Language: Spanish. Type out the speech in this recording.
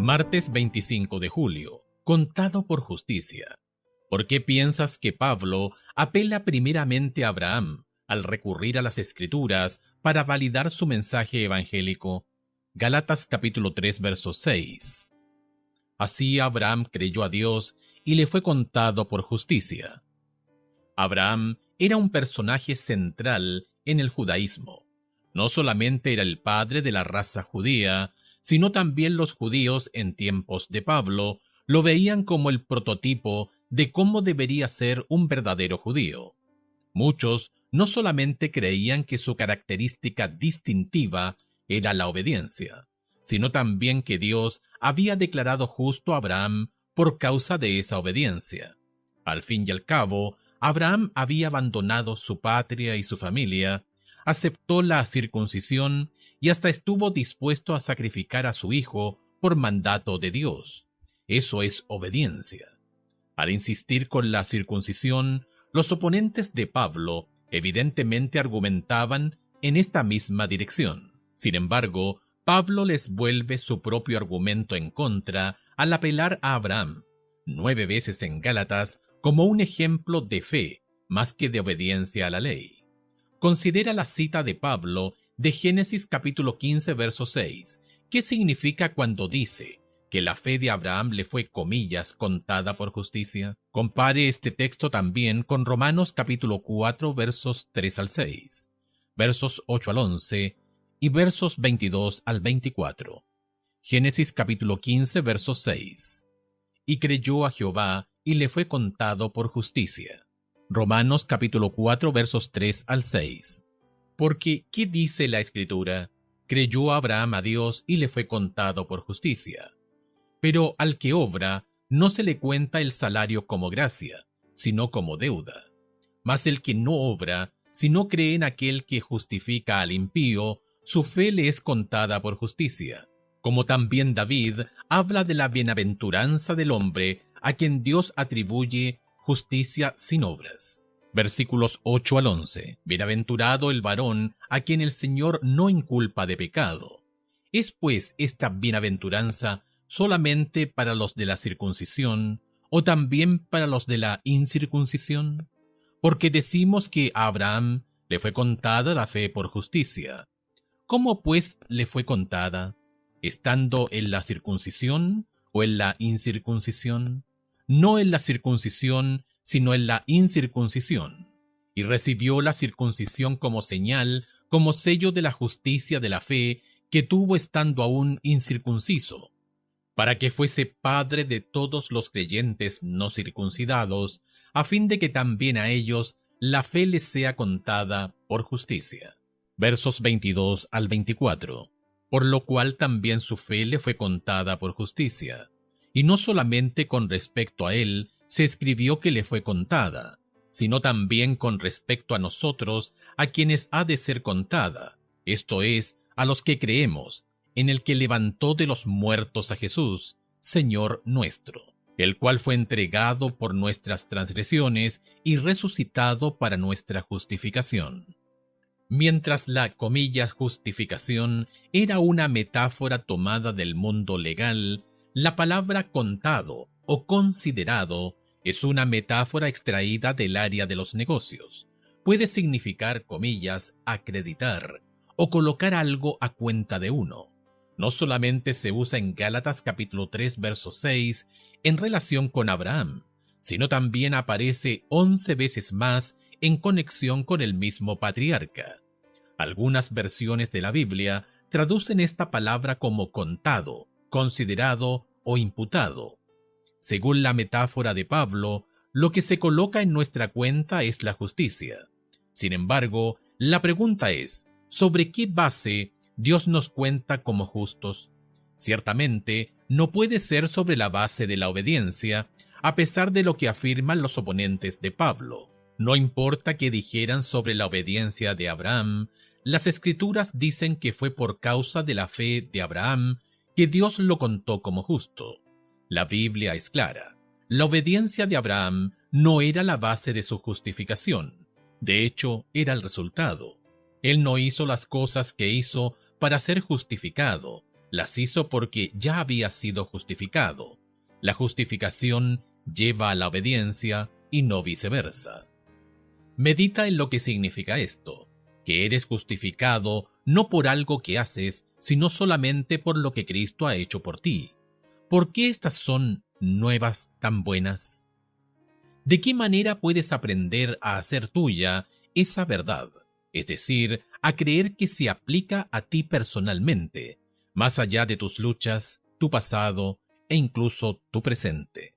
Martes 25 de julio. Contado por justicia. ¿Por qué piensas que Pablo apela primeramente a Abraham al recurrir a las Escrituras para validar su mensaje evangélico? Gálatas capítulo 3, verso 6. Así Abraham creyó a Dios y le fue contado por justicia. Abraham era un personaje central en el judaísmo. No solamente era el padre de la raza judía, sino también los judíos en tiempos de Pablo lo veían como el prototipo de cómo debería ser un verdadero judío. Muchos no solamente creían que su característica distintiva era la obediencia, sino también que Dios había declarado justo a Abraham por causa de esa obediencia. Al fin y al cabo, Abraham había abandonado su patria y su familia, aceptó la circuncisión y hasta estuvo dispuesto a sacrificar a su hijo por mandato de Dios. Eso es obediencia. Al insistir con la circuncisión, los oponentes de Pablo evidentemente argumentaban en esta misma dirección. Sin embargo, Pablo les vuelve su propio argumento en contra al apelar a Abraham, 9 veces en Gálatas, como un ejemplo de fe más que de obediencia a la ley. Considera la cita de Pablo de Génesis capítulo 15, verso 6. ¿Qué significa cuando dice que la fe de Abraham le fue, comillas, contada por justicia? Compare este texto también con Romanos capítulo 4, versos 3 al 6, versos 8 al 11 y versos 22 al 24. Génesis capítulo 15, verso 6. Y creyó a Jehová y le fue contado por justicia. Romanos capítulo 4, versos 3 al 6. Porque, ¿qué dice la Escritura? Creyó Abraham a Dios y le fue contado por justicia. Pero al que obra, no se le cuenta el salario como gracia, sino como deuda. Mas el que no obra, si no cree en aquel que justifica al impío, su fe le es contada por justicia. Como también David habla de la bienaventuranza del hombre a quien Dios atribuye justicia sin obras. Versículos 8 al 11. Bienaventurado el varón a quien el Señor no inculpa de pecado. ¿Es pues esta bienaventuranza solamente para los de la circuncisión o también para los de la incircuncisión? Porque decimos que a Abraham le fue contada la fe por justicia. ¿Cómo pues le fue contada? ¿Estando en la circuncisión o en la incircuncisión? No en la circuncisión, sino en la incircuncisión. Y recibió la circuncisión como señal, como sello de la justicia de la fe que tuvo estando aún incircunciso, para que fuese padre de todos los creyentes no circuncidados, a fin de que también a ellos la fe les sea contada por justicia. Versos 22 al 24. Por lo cual también su fe le fue contada por justicia. Y no solamente con respecto a él se escribió que le fue contada, sino también con respecto a nosotros, a quienes ha de ser contada, esto es, a los que creemos, en el que levantó de los muertos a Jesús, Señor nuestro, el cual fue entregado por nuestras transgresiones y resucitado para nuestra justificación. Mientras la, comillas, justificación era una metáfora tomada del mundo legal, la palabra contado o considerado es una metáfora extraída del área de los negocios. Puede significar, comillas, acreditar o colocar algo a cuenta de uno. No solamente se usa en Gálatas capítulo 3, verso 6 en relación con Abraham, sino también aparece 11 veces más en conexión con el mismo patriarca. Algunas versiones de la Biblia traducen esta palabra como contado, considerado o imputado. Según la metáfora de Pablo, lo que se coloca en nuestra cuenta es la justicia. Sin embargo, la pregunta es, ¿sobre qué base Dios nos cuenta como justos? Ciertamente, no puede ser sobre la base de la obediencia, a pesar de lo que afirman los oponentes de Pablo. No importa qué dijeran sobre la obediencia de Abraham, las Escrituras dicen que fue por causa de la fe de Abraham que Dios lo contó como justo. La Biblia es clara. La obediencia de Abraham no era la base de su justificación. De hecho, era el resultado. Él no hizo las cosas que hizo para ser justificado, Las hizo porque ya había sido justificado. La justificación lleva a la obediencia y no viceversa. Medita en lo que significa esto, que eres justificado no por algo que haces, sino solamente por lo que Cristo ha hecho por ti. ¿Por qué estas son nuevas tan buenas? ¿De qué manera puedes aprender a hacer tuya esa verdad? Es decir, a creer que se aplica a ti personalmente, más allá de tus luchas, tu pasado e incluso tu presente.